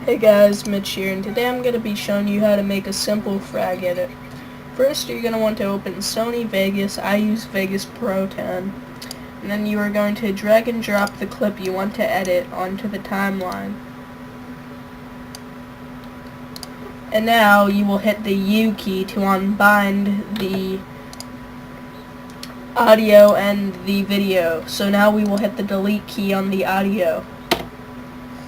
Hey guys, Mitch here, and today I'm going to be showing you how to make a simple frag edit. First, you're going to want to open Sony Vegas. I use Vegas Pro 10. And then you are going to drag and drop the clip you want to edit onto the timeline. And now you will hit the U key to unbind the audio and the video. So now we will hit the delete key on the audio.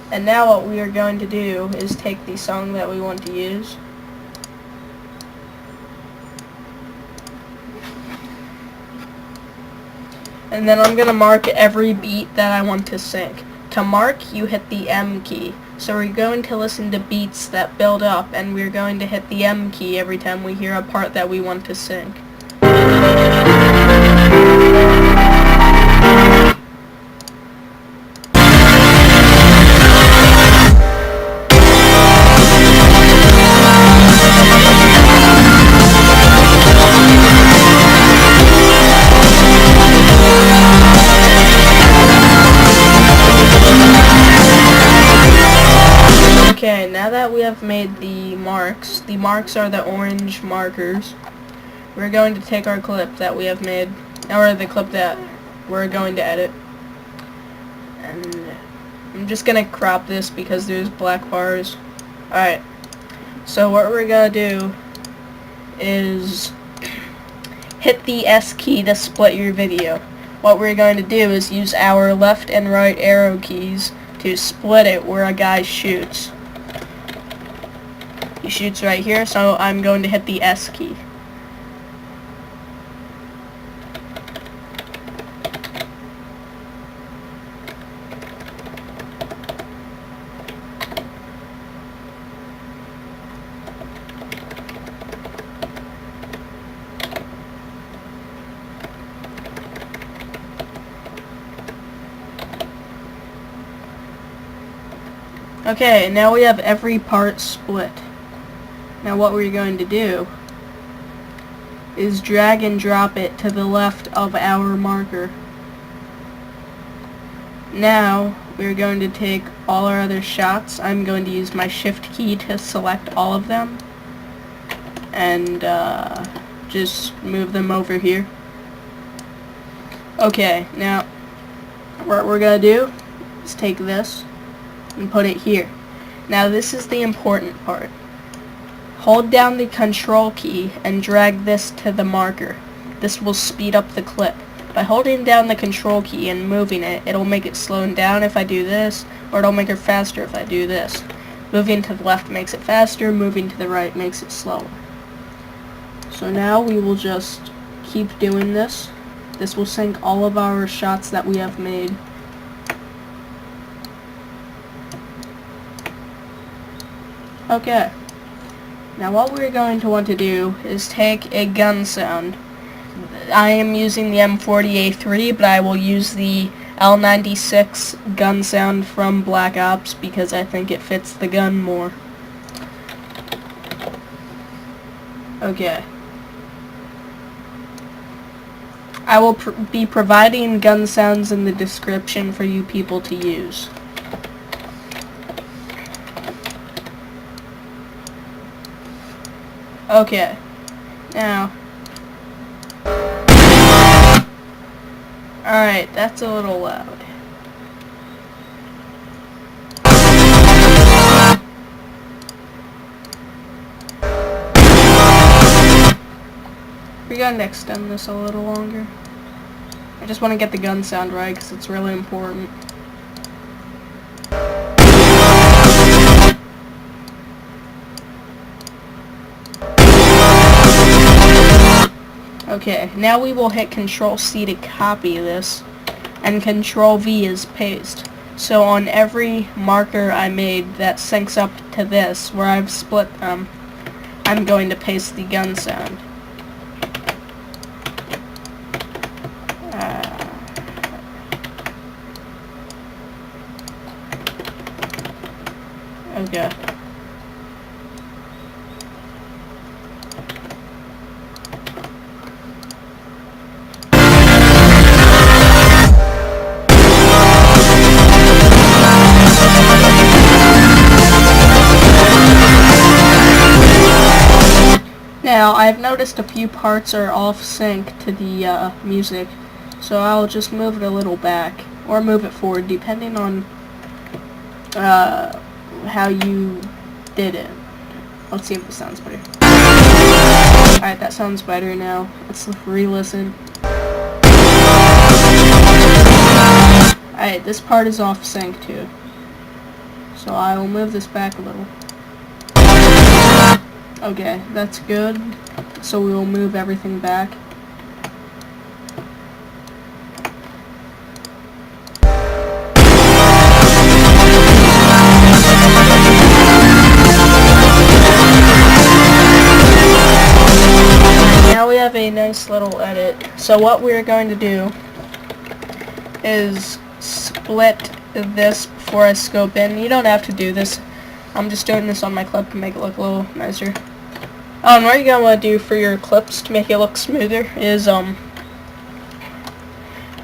And now what we are going to do is take the song that we want to use. And then I'm going to mark every beat that I want to sync. To mark, you hit the M key. So we're going to listen to beats that build up, and we're going to hit the M key every time we hear a part that we want to sync. Okay, now that we have made the marks are the orange markers, we're going to take our clip that we have made, or the clip that we're going to edit, and I'm just going to crop this because there's black bars. Alright, so what we're going to do is hit the S key to split your video. What we're going to do is use our left and right arrow keys to split it where a guy shoots. He shoots right here, so I'm going to hit the S key. Okay, now we have every part split. Now what we're going to do is drag and drop it to the left of our marker. Now we're going to take all our other shots. I'm going to use my shift key to select all of them and just move them over here. Okay, now what we're going to do is take this and put it here. Now this is the important part. Hold down the control key and drag this to the marker. This will speed up the clip. By holding down the control key and moving it, it'll make it slow down if I do this, or it'll make it faster if I do this. Moving to the left makes it faster, moving to the right makes it slower. So now we will just keep doing this. This will sync all of our shots that we have made. Okay. Now what we're going to want to do is take a gun sound. I am using the M40A3, but I will use the L96 gun sound from Black Ops because I think it fits the gun more. Okay. I will be providing gun sounds in the description for you people to use. Okay, now, alright, that's a little loud. We're going to extend this a little longer. I just want to get the gun sound right because it's really important. Okay, now we will hit Control C to copy this, and Control V is paste. So on every marker I made that syncs up to this, where I've split them, I'm going to paste the gun sound. Okay. Now, I've noticed a few parts are off sync to the music, so I'll just move it a little back, or move it forward, depending on how you did it. Let's see if this sounds better. Alright, that sounds better now. Let's re-listen. Alright, this part is off sync too. So I will move this back a little. Okay, that's good. So we will move everything back. Now we have a nice little edit. So what we're going to do is split this before I scope in. You don't have to do this. I'm just doing this on my clip to make it look a little nicer. And what you're going to want to do for your clips to make it look smoother is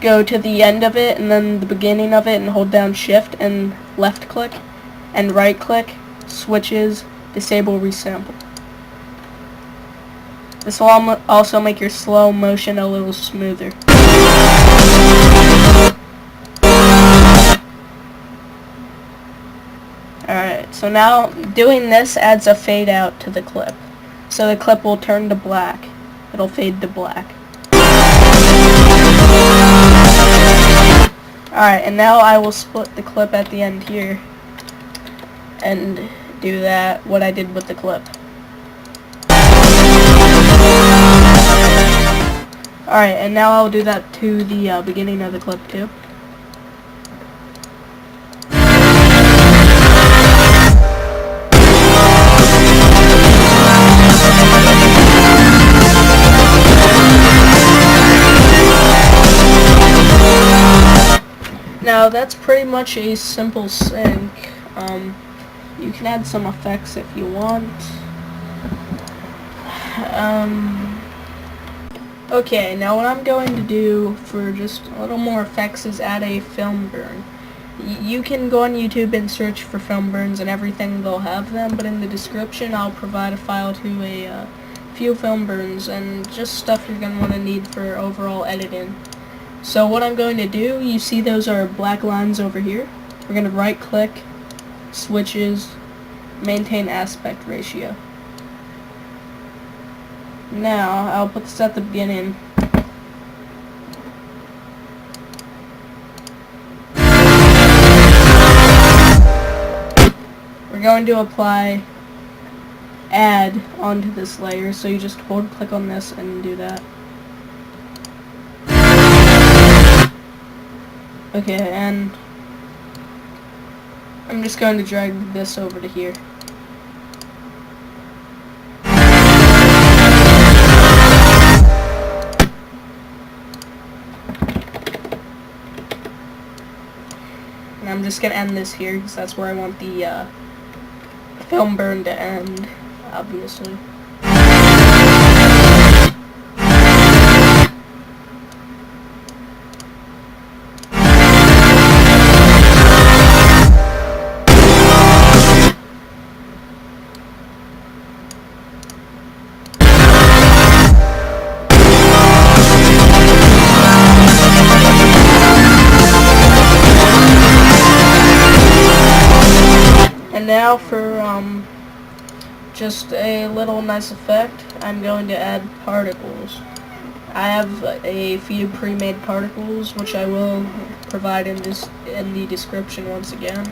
go to the end of it and then the beginning of it and hold down shift and left click and right click, switches, disable resample. This will also make your slow motion a little smoother. Alright, so now doing this adds a fade out to the clip. So the clip will turn to black. It'll fade to black. Alright, and now I will split the clip at the end here and do that, what I did with the clip. Alright, and now I'll do that to the beginning of the clip too. Now that's pretty much a simple sync. You can add some effects if you want. Okay, now what I'm going to do for just a little more effects is add a film burn. You can go on YouTube and search for film burns and everything, they'll have them, but in the description I'll provide a file to a few film burns and just stuff you're going to want to need for overall editing. So what I'm going to do, you see those are black lines over here. We're going to right click, switches, maintain aspect ratio. Now, I'll put this at the beginning. We're going to apply add onto this layer, so you just hold click on this and do that. Okay, and I'm just going to drag this over to here. And I'm just going to end this here because that's where I want the film burn to end, obviously. And now for just a little nice effect, I'm going to add particles. I have a few pre-made particles, which I will provide in the description once again.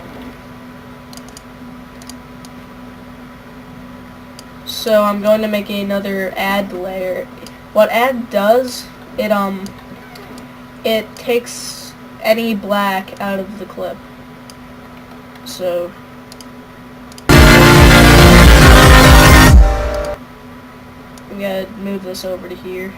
So I'm going to make another add layer. What add does, it takes any black out of the clip. So we gotta move this over to here.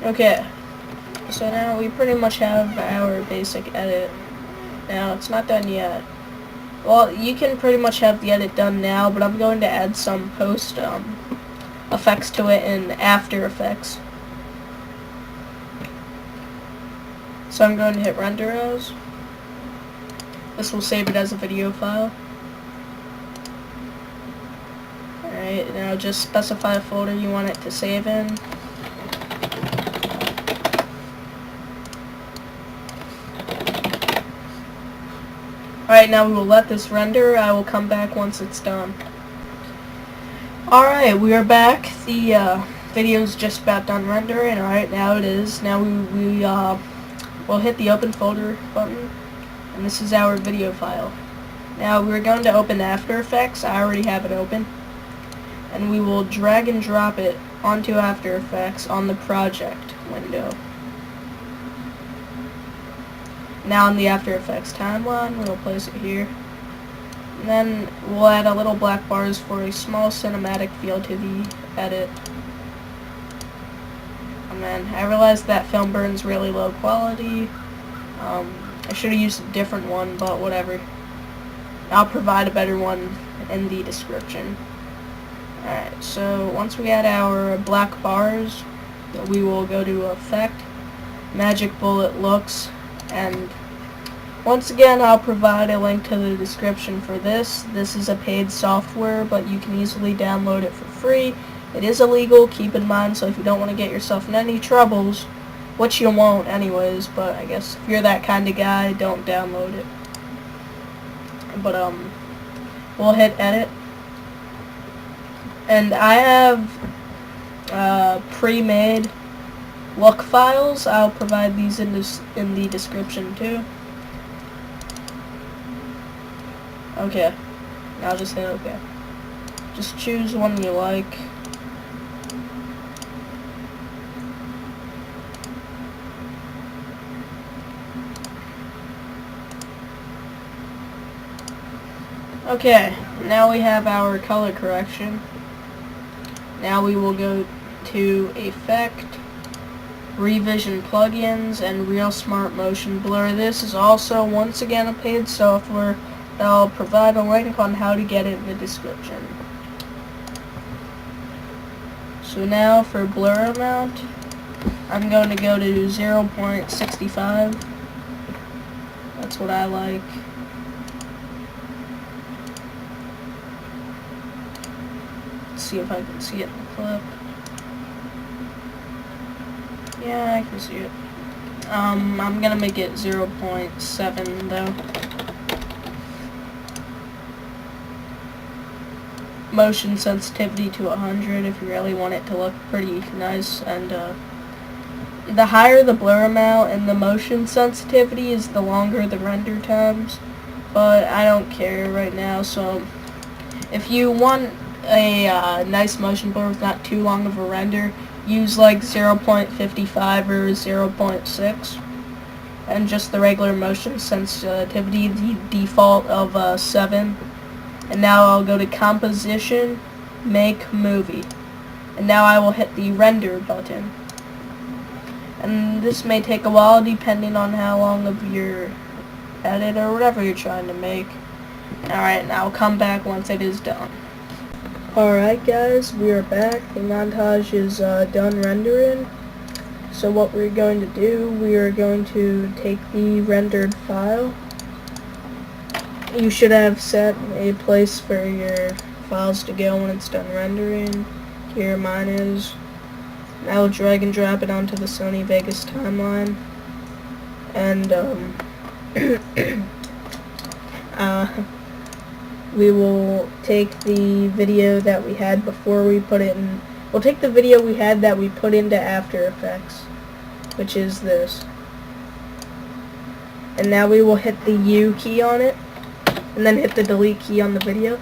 Okay, so now we pretty much have our basic edit. Now, it's not done yet. Well, you can pretty much have the edit done now, but I'm going to add some post effects to it in After Effects. So I'm going to hit render as. This will save it as a video file. Alright, now just specify a folder you want it to save in. Alright, now we will let this render. I will come back once it's done. Alright, we are back. The video's just about done rendering. Alright, now it is. Now we'll hit the open folder button, and this is our video file. Now we're going to open After Effects. I already have it open. And we will drag and drop it onto After Effects on the project window. Now in the After Effects timeline, we'll place it here. And then we'll add a little black bars for a small cinematic feel to the edit. And then I realized that film burns really low quality. I should have used a different one, but whatever. I'll provide a better one in the description. Alright, so once we add our black bars, we will go to Effect, Magic Bullet Looks, and once again I'll provide a link to the description for this. This is a paid software, but you can easily download it for free. It is illegal, keep in mind, so if you don't want to get yourself in any troubles, which you won't anyways, but I guess if you're that kind of guy, don't download it. But we'll hit edit. And I have pre-made look files. I'll provide these in the description too. Okay, now just hit OK. Just choose one you like. Okay, now we have our color correction. Now we will go to Effect, Revision Plugins, and Real Smart Motion Blur. This is also, once again, a paid software. I'll provide a link on how to get it in the description. So now for blur amount, I'm going to go to 0.65. That's what I like. Let's see if I can see it in the clip. Yeah, I can see it. I'm gonna make it 0.7 though. Motion sensitivity to 100 if you really want it to look pretty nice, and the higher the blur amount and the motion sensitivity is, the longer the render times, but I don't care right now. So if you want a nice motion blur with not too long of a render, use like 0.55 or 0.6, and just the regular motion sensitivity, the default of 7. And now I'll go to Composition, Make Movie. And now I will hit the Render button. And this may take a while depending on how long of your edit or whatever you're trying to make. Alright, now I'll come back once it is done. Alright guys, we are back. The montage is done rendering. So what we're going to do, we are going to take the rendered file. You should have set a place for your files to go when it's done rendering. Here mine is. I will drag and drop it onto the Sony Vegas timeline. And we will take the video that we had before we put it in. We'll take the video we had that we put into After Effects, which is this. And now we will hit the U key on it, and then hit the delete key on the video.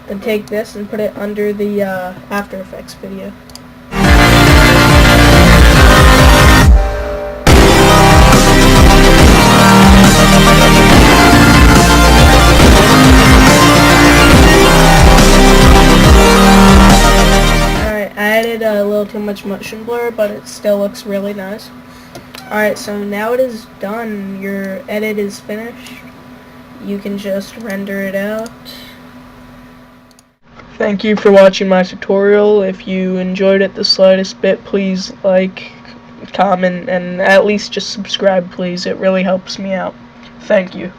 Then take this and put it under the After Effects video. Alright, I added a little too much motion blur, but it still looks really nice. Alright, so now it is done. Your edit is finished. You can just render it out. Thank you for watching my tutorial. If you enjoyed it the slightest bit, please like, comment, and at least just subscribe, please. It really helps me out. Thank you.